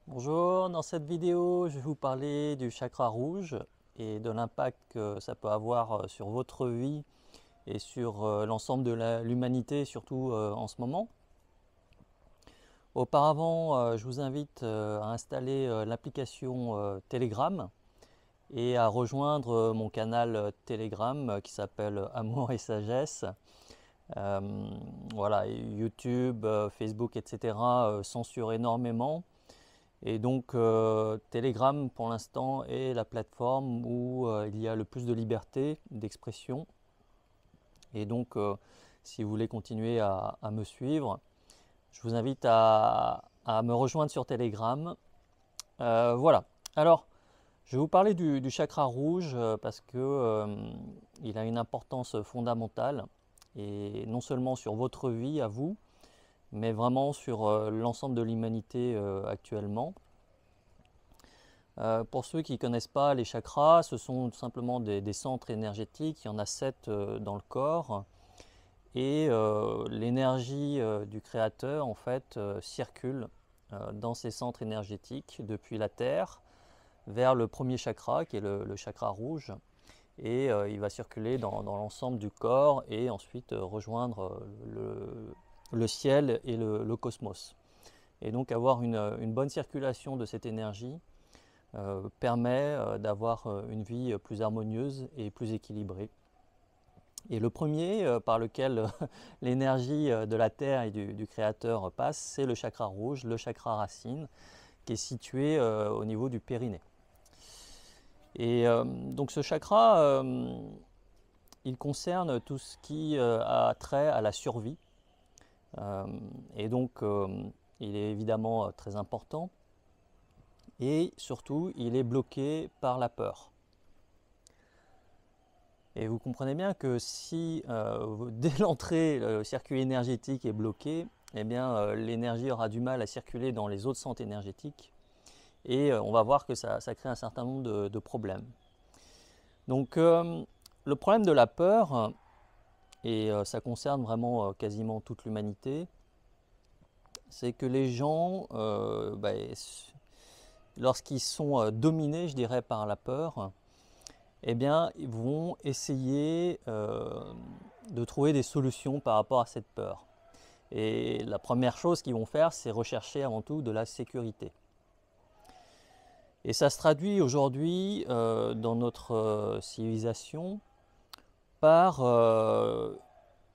Bonjour, dans cette vidéo, je vais vous parler du chakra rouge et de l'impact que ça peut avoir sur votre vie et sur l'ensemble de l'humanité, surtout en ce moment. Auparavant, je vous invite à installer l'application Telegram et à rejoindre mon canal Telegram qui s'appelle Amour et Sagesse. Euh, voilà, YouTube, Facebook, etc. Censurent énormément. Et donc Telegram pour l'instant est la plateforme où il y a le plus de liberté d'expression. Et donc si vous voulez continuer à me suivre, je vous invite à me rejoindre sur Telegram. Voilà. Alors, je vais vous parler du chakra rouge parce que il a une importance fondamentale et non seulement sur votre vie à vous, mais vraiment sur l'ensemble de l'humanité actuellement. Pour ceux qui ne connaissent pas les chakras, ce sont tout simplement des centres énergétiques. Il y en a 7 dans le corps. Et l'énergie du créateur, en fait, circule dans ces centres énergétiques depuis la Terre vers le premier chakra, qui est le chakra rouge. Et il va circuler dans l'ensemble du corps et ensuite rejoindre le ciel et le cosmos. Et donc avoir une bonne circulation de cette énergie permet d'avoir une vie plus harmonieuse et plus équilibrée. Et le premier par lequel l'énergie de la Terre et du Créateur passe, c'est le chakra rouge, le chakra racine, qui est situé au niveau du périnée. Et donc ce chakra, il concerne tout ce qui a trait à la survie. Et donc il est évidemment très important. Et surtout, il est bloqué par la peur. Et vous comprenez bien que si dès l'entrée le circuit énergétique est bloqué, eh bien l'énergie aura du mal à circuler dans les autres centres énergétiques et on va voir que ça crée un certain nombre de problèmes. Donc le problème de la peur, et ça concerne vraiment quasiment toute l'humanité, c'est que les gens, lorsqu'ils sont dominés, je dirais, par la peur, eh bien, ils vont essayer de trouver des solutions par rapport à cette peur. Et la première chose qu'ils vont faire, c'est rechercher avant tout de la sécurité. Et ça se traduit aujourd'hui dans notre civilisation par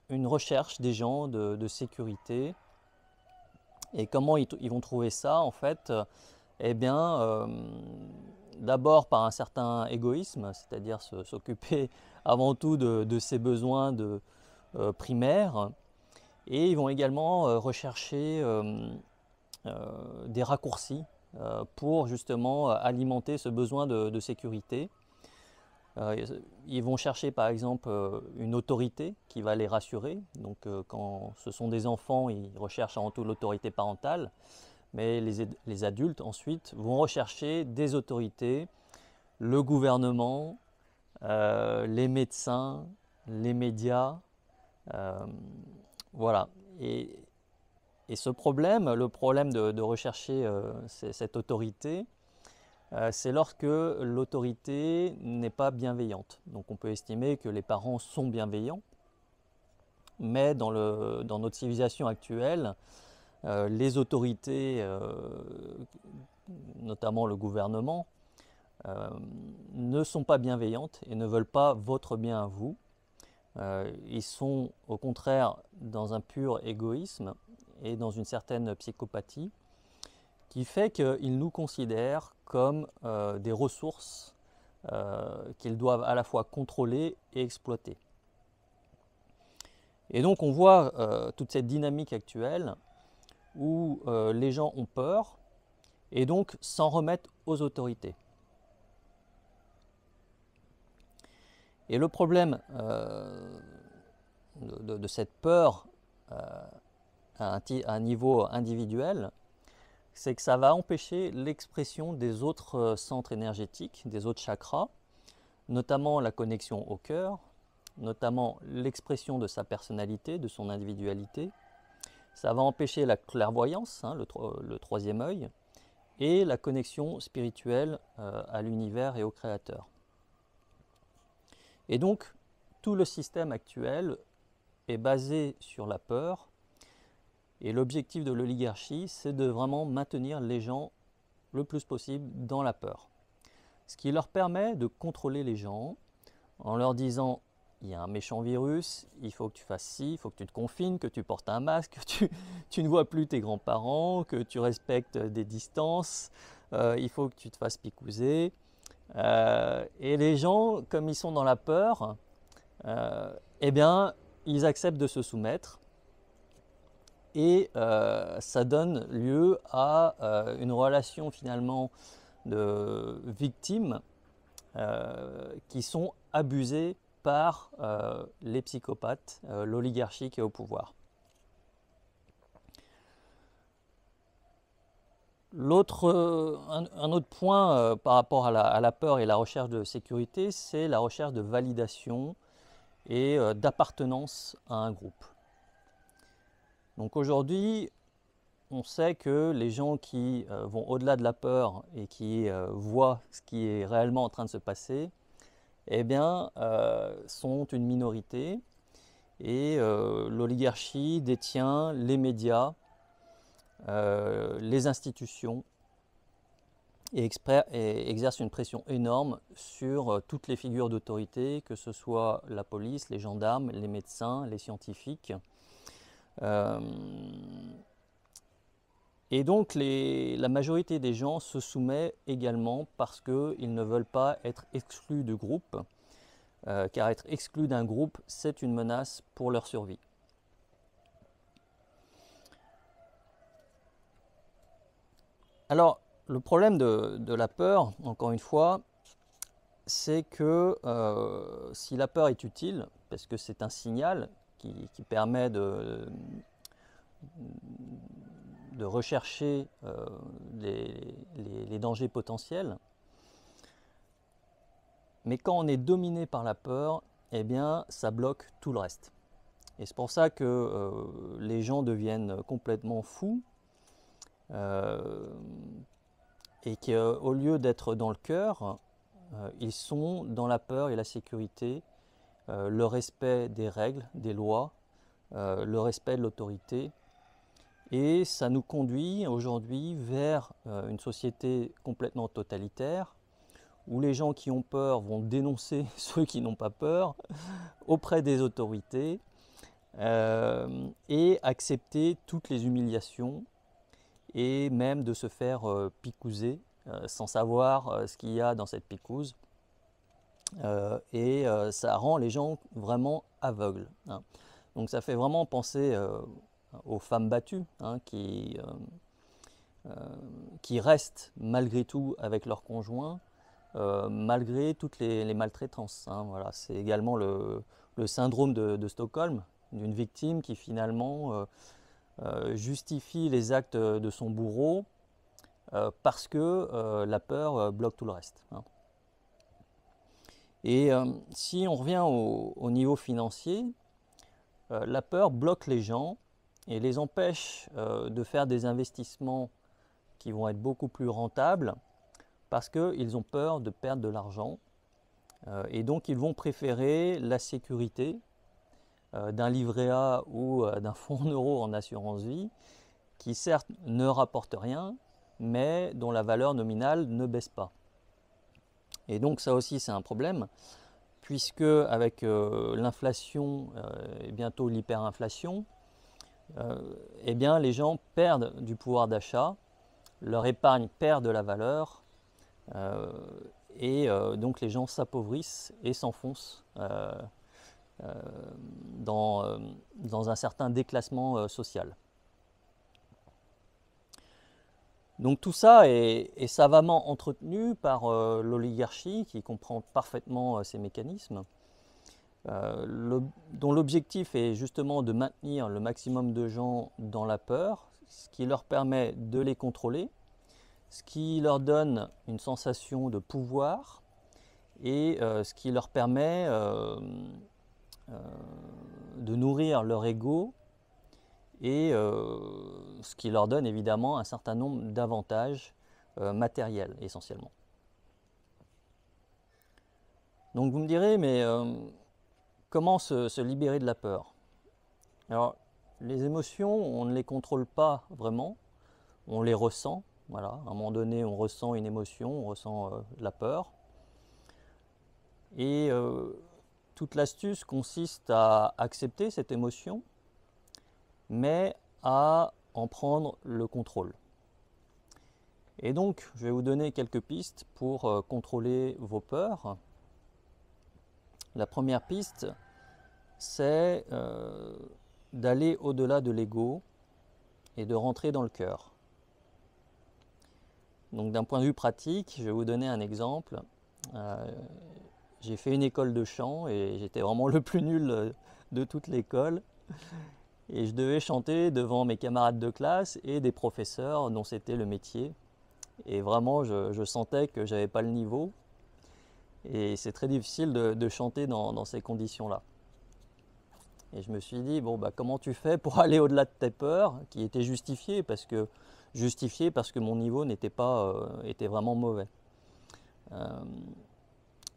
une recherche des gens de sécurité. Et comment ils vont trouver ça en fait? Eh bien, d'abord par un certain égoïsme, c'est-à-dire s'occuper avant tout de ses besoins primaires. Et ils vont également rechercher des raccourcis pour justement alimenter ce besoin de sécurité. Ils vont chercher par exemple une autorité qui va les rassurer. Donc quand ce sont des enfants, ils recherchent avant tout l'autorité parentale. Mais les adultes ensuite vont rechercher des autorités, le gouvernement, les médecins, les médias. euh, voilà. Et ce problème, le problème de rechercher cette autorité, c'est lorsque l'autorité n'est pas bienveillante. Donc on peut estimer que les parents sont bienveillants, mais dans notre civilisation actuelle, les autorités, notamment le gouvernement, ne sont pas bienveillantes et ne veulent pas votre bien à vous. Ils sont au contraire dans un pur égoïsme et dans une certaine psychopathie qui fait qu'ils nous considèrent comme des ressources qu'ils doivent à la fois contrôler et exploiter. Et donc on voit toute cette dynamique actuelle où les gens ont peur et donc s'en remettent aux autorités. Et le problème de cette peur à un niveau individuel, c'est que ça va empêcher l'expression des autres centres énergétiques, des autres chakras, notamment la connexion au cœur, notamment l'expression de sa personnalité, de son individualité. Ça va empêcher la clairvoyance, hein, le troisième œil, et la connexion spirituelle à l'univers et au Créateur. Et donc, tout le système actuel est basé sur la peur, et l'objectif de l'oligarchie, c'est de vraiment maintenir les gens le plus possible dans la peur. Ce qui leur permet de contrôler les gens en leur disant il y a un méchant virus, il faut que tu fasses ci, il faut que tu te confines, que tu portes un masque, que tu ne vois plus tes grands-parents, que tu respectes des distances, il faut que tu te fasses picouser. Et les gens, comme ils sont dans la peur, eh bien, ils acceptent de se soumettre. Et ça donne lieu à une relation finalement de victimes qui sont abusées par les psychopathes, l'oligarchie qui est au pouvoir. Un autre point par rapport à la peur et la recherche de sécurité, c'est la recherche de validation et d'appartenance à un groupe. Donc aujourd'hui, on sait que les gens qui vont au-delà de la peur et qui voient ce qui est réellement en train de se passer, eh bien, sont une minorité, et l'oligarchie détient les médias, les institutions, et exerce une pression énorme sur toutes les figures d'autorité, que ce soit la police, les gendarmes, les médecins, les scientifiques. Et donc la majorité des gens se soumet également parce qu'ils ne veulent pas être exclus du groupe, car être exclu d'un groupe, c'est une menace pour leur survie. Alors, le problème de la peur, encore une fois, c'est que si la peur est utile, parce que c'est un signal qui permet de rechercher les dangers potentiels, mais quand on est dominé par la peur, eh bien, ça bloque tout le reste. Et c'est pour ça que les gens deviennent complètement fous, et qu'au lieu d'être dans le cœur, ils sont dans la peur et la sécurité, le respect des règles, des lois, le respect de l'autorité. Et ça nous conduit aujourd'hui vers une société complètement totalitaire, où les gens qui ont peur vont dénoncer ceux qui n'ont pas peur auprès des autorités, et accepter toutes les humiliations, et même de se faire picouser sans savoir ce qu'il y a dans cette picouse. Et ça rend les gens vraiment aveugles, hein. Donc ça fait vraiment penser aux femmes battues, hein, qui restent malgré tout avec leur conjoint, malgré toutes les maltraitances, hein, voilà. C'est également le syndrome de Stockholm, d'une victime qui finalement justifie les actes de son bourreau parce que la peur bloque tout le reste, hein. Et si on revient au niveau financier, la peur bloque les gens et les empêche de faire des investissements qui vont être beaucoup plus rentables, parce qu'ils ont peur de perdre de l'argent, et donc ils vont préférer la sécurité d'un livret A ou d'un fonds en euros en assurance vie, qui certes ne rapporte rien, mais dont la valeur nominale ne baisse pas. Et donc ça aussi c'est un problème, puisque avec l'inflation et bientôt l'hyperinflation, eh bien les gens perdent du pouvoir d'achat, leur épargne perd de la valeur, et donc les gens s'appauvrissent et s'enfoncent dans un certain déclassement social. Donc tout ça est savamment entretenu par l'oligarchie, qui comprend parfaitement ces mécanismes, dont l'objectif est justement de maintenir le maximum de gens dans la peur, ce qui leur permet de les contrôler, ce qui leur donne une sensation de pouvoir, et ce qui leur permet de nourrir leur ego, et ce qui leur donne évidemment un certain nombre d'avantages matérielle essentiellement. Donc vous me direz, mais comment se libérer de la peur? Alors, les émotions, on ne les contrôle pas vraiment, on les ressent. Voilà, à un moment donné, on ressent une émotion, on ressent la peur. Et toute l'astuce consiste à accepter cette émotion, mais à en prendre le contrôle. Et donc, je vais vous donner quelques pistes pour contrôler vos peurs. La première piste, c'est d'aller au-delà de l'ego et de rentrer dans le cœur. Donc d'un point de vue pratique, je vais vous donner un exemple. J'ai fait une école de chant et j'étais vraiment le plus nul de toute l'école. Et je devais chanter devant mes camarades de classe et des professeurs dont c'était le métier. Et vraiment, je sentais que j'avais pas le niveau. Et c'est très difficile de chanter dans ces conditions-là. Et je me suis dit, bon, bah, comment tu fais pour aller au-delà de tes peurs, qui étaient justifiées parce que mon niveau était vraiment mauvais.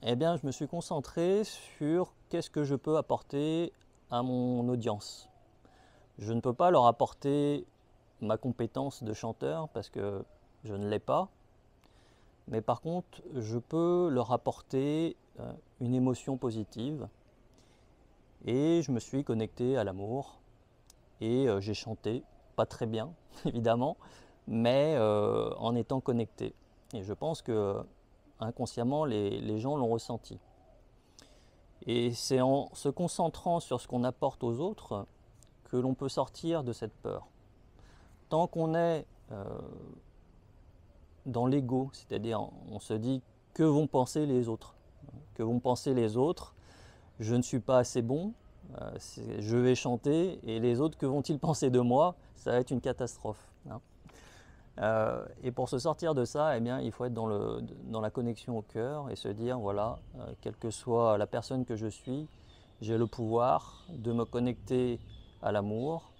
Eh bien, je me suis concentré sur qu'est-ce que je peux apporter à mon audience. Je ne peux pas leur apporter ma compétence de chanteur parce que je ne l'ai pas. Mais par contre, je peux leur apporter une émotion positive. Et je me suis connecté à l'amour. Et j'ai chanté, pas très bien, évidemment, mais en étant connecté. Et je pense que inconsciemment, les gens l'ont ressenti. Et c'est en se concentrant sur ce qu'on apporte aux autres que l'on peut sortir de cette peur. Tant qu'on est dans l'ego, c'est-à-dire on se dit que vont penser les autres, que vont penser les autres, je ne suis pas assez bon, je vais chanter et les autres, que vont-ils penser de moi? Ça va être une catastrophe. Et pour se sortir de ça, eh bien, il faut être dans la connexion au cœur et se dire, voilà, quelle que soit la personne que je suis, j'ai le pouvoir de me connecter à l'amour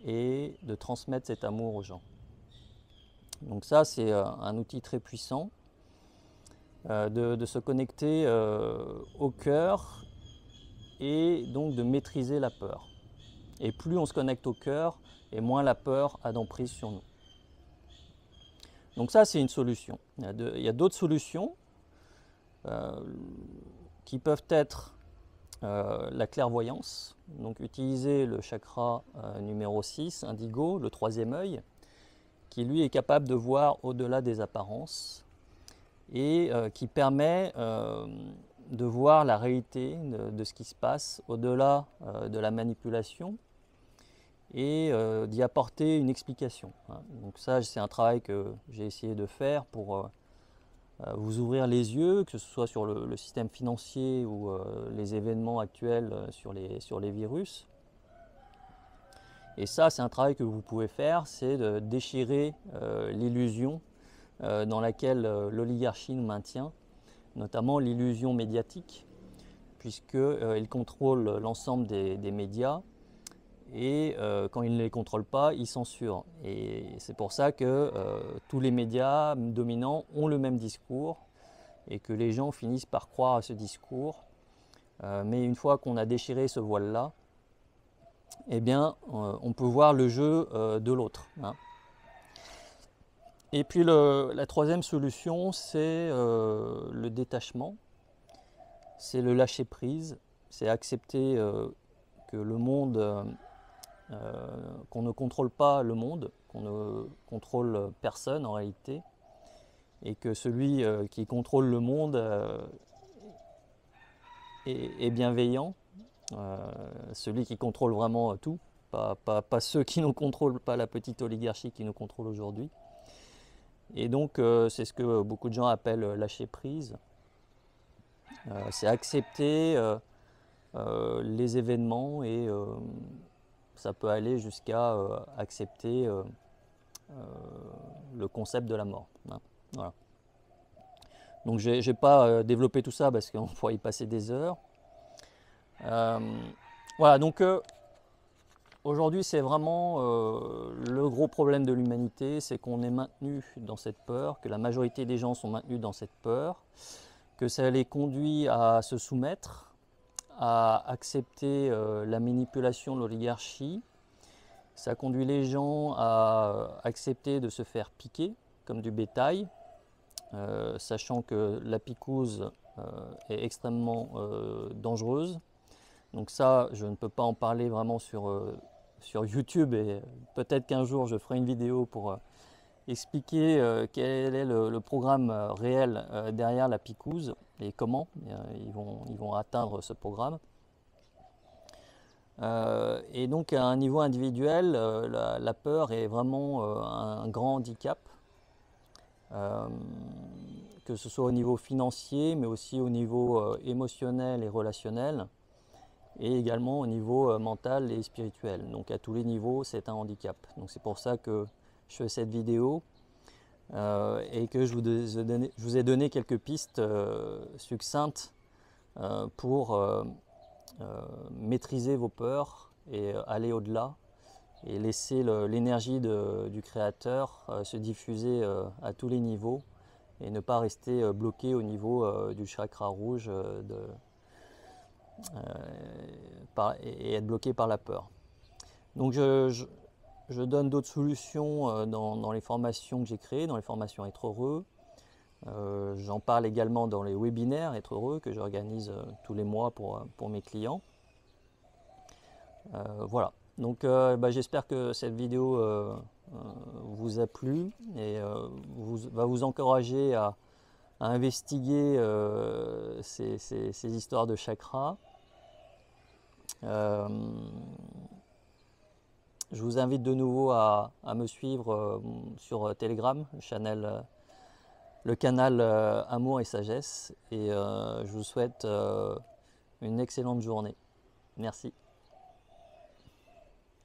et de transmettre cet amour aux gens. Donc ça, c'est un outil très puissant de se connecter au cœur et donc de maîtriser la peur. Et plus on se connecte au cœur, et moins la peur a d'emprise sur nous. Donc ça, c'est une solution. Il y a d'autres solutions qui peuvent être la clairvoyance, donc utiliser le chakra numéro 6, indigo, le troisième œil, qui lui est capable de voir au-delà des apparences et qui permet de voir la réalité de ce qui se passe au-delà de la manipulation et d'y apporter une explication. Donc ça, c'est un travail que j'ai essayé de faire pour vous ouvrir les yeux, que ce soit sur le système financier ou les événements actuels sur les virus. Et ça, c'est un travail que vous pouvez faire, c'est de déchirer l'illusion dans laquelle l'oligarchie nous maintient, notamment l'illusion médiatique, puisqu'il contrôle l'ensemble des médias. Et quand il ne les contrôle pas, il censure. Et c'est pour ça que tous les médias dominants ont le même discours et que les gens finissent par croire à ce discours. Mais une fois qu'on a déchiré ce voile-là, eh bien, on peut voir le jeu de l'autre. Et puis la troisième solution, c'est le détachement. C'est le lâcher-prise. C'est accepter que le monde... qu'on ne contrôle pas le monde, qu'on ne contrôle personne en réalité, et que celui qui contrôle le monde est bienveillant, celui qui contrôle vraiment tout, pas ceux qui ne contrôlent pas, la petite oligarchie qui nous contrôle aujourd'hui. Et donc c'est ce que beaucoup de gens appellent lâcher prise. C'est accepter les événements et ça peut aller jusqu'à accepter le concept de la mort. Voilà. Donc je n'ai pas développé tout ça parce qu'on pourrait y passer des heures. Voilà, donc Aujourd'hui, c'est vraiment le gros problème de l'humanité, c'est qu'on est maintenu dans cette peur, que la majorité des gens sont maintenus dans cette peur, que ça les conduit à se soumettre, à accepter la manipulation de l'oligarchie. Ça conduit les gens à accepter de se faire piquer comme du bétail, sachant que la piquouse est extrêmement dangereuse. Donc ça, je ne peux pas en parler vraiment sur YouTube, et peut-être qu'un jour je ferai une vidéo pour expliquer quel est le programme réel derrière la piquouse et comment ils vont atteindre ce programme. Et donc à un niveau individuel, la peur est vraiment un grand handicap, que ce soit au niveau financier, mais aussi au niveau émotionnel et relationnel, et également au niveau mental et spirituel. Donc à tous les niveaux, c'est un handicap. Donc c'est pour ça que je fais cette vidéo et que je vous ai donné quelques pistes succinctes pour maîtriser vos peurs et aller au-delà et laisser l'énergie du créateur se diffuser à tous les niveaux et ne pas rester bloqué au niveau du chakra rouge et être bloqué par la peur. Donc je donne d'autres solutions dans les formations que j'ai créées, dans les formations Être Heureux. J'en parle également dans les webinaires Être Heureux que j'organise tous les mois pour mes clients. Voilà, donc j'espère que cette vidéo vous a plu et va vous encourager à investiguer ces histoires de chakras. Je vous invite de nouveau à me suivre sur Telegram, le canal Amour et Sagesse, et je vous souhaite une excellente journée. Merci.